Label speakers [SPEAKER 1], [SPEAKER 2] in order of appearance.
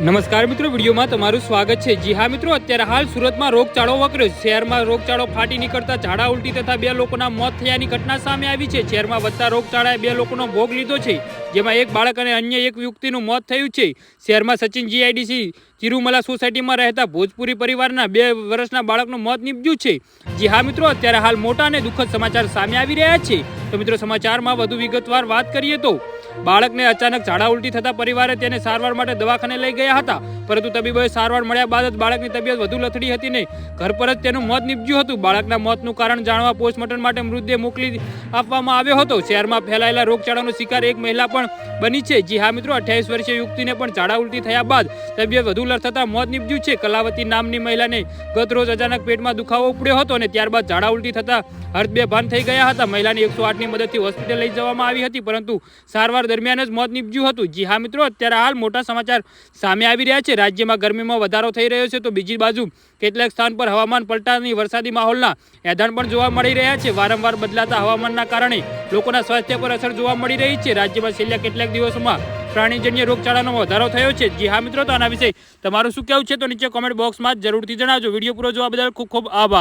[SPEAKER 1] નમસ્કાર મિત્રો, વિડીયોમાં તમારું સ્વાગત છે। જી હા મિત્રો, અત્યારે હાલ સુરતમાં રોગચાળો વકર્યો છે। શહેરમાં રોગચાળો ફાટી નીકળતા ઝાડા ઉલટી તથા 2 લોકોના મોત થયાની ઘટના સામે આવી છે। શહેરમાં વધતા રોગચાળાએ 2 લોકોનો ભોગ લીધો છે, જેમાં એક બાળક અને અન્ય એક યુવતીનું મોત થયું છે। શહેરમાં સચિન જીઆઈડીસી ચિરુમલા સોસાયટીમાં રહેતા ભોજપુરી પરિવારના 2 વર્ષના બાળકનું મોત નીપજ્યું છે। જી હા મિત્રો, અત્યારે હાલ મોટા અને દુઃખદ સમાચાર સામે આવી રહ્યા છે। તો મિત્રો, સમાચારમાં વધુ વિગતવાર વાત કરીએ તો બાળકને અચાનક ઝાડા ઉલટી થતા પરિવારે તેને સારવાર માટે દવાખાને લઈ ગયા હતા, પરંતુ તબીબોએ સારવાર મળ્યા બાદ જ બાળકની તબિયત વધુ લથડી હતી ને ઘર પર જ તેનું મોત નીપજ્યું હતું। બાળકના મોતનું કારણ જાણવા પોસ્ટમોર્ટમ માટે મૃતદેહ મોકલી આપવામાં આવ્યો હતો। શહેરમાં ફેલાયેલા રોગચાળાનો શિકાર એક મહિલા પણ બની છે। જી હા મિત્રો, 28 વર્ષીય યુવતીને પણ ઝાડા ઉલટી થયા બાદ તબિયત વધુ લથડતા મોત નીપજ્યું છે। કલાવતી નામની મહિલાને ગત રોજ અચાનક પેટમાં દુખાવો ઉપડ્યો હતો અને ત્યારબાદ ઝાડા ઉલટી થતા અર્ધબેભાન થઈ ગયા હતા। મહિલાને 108ની મદદથી હોસ્પિટલ લઈ જવામાં આવી હતી, પરંતુ સારવાર દરમિયાન જ મોત નીપજ્યું હતું। જી હા મિત્રો, અત્યારે હાલ મોટા સમાચાર સામે આવી રહ્યા છે। રાજ્યમાં ગરમીમાં વધારો થઈ રહ્યો છે, તો બીજી બાજુ કેટલાક સ્થાન પર હવામાન પલટાની વરસાદી માહોલના એધાણ પણ જોવા મળી રહ્યા છે। વારંવાર બદલાતા હવામાનના કારણે લોકોના સ્વાસ્થ્ય પર અસર જોવા મળી રહી છે। રાજ્યમાં છેલ્લા કેટલાક દિવસોમાં પ્રાણીજન્ય રોગચાળાનો વધારો થયો છે। જી હા મિત્રો, તો આના વિશે તમારું શું કહેવું છે તો નીચે કોમેન્ટ બોક્સમાં જરૂરથી જણાવજો। વિડીયો પૂરો જોવા બદલ ખૂબ ખૂબ આભાર।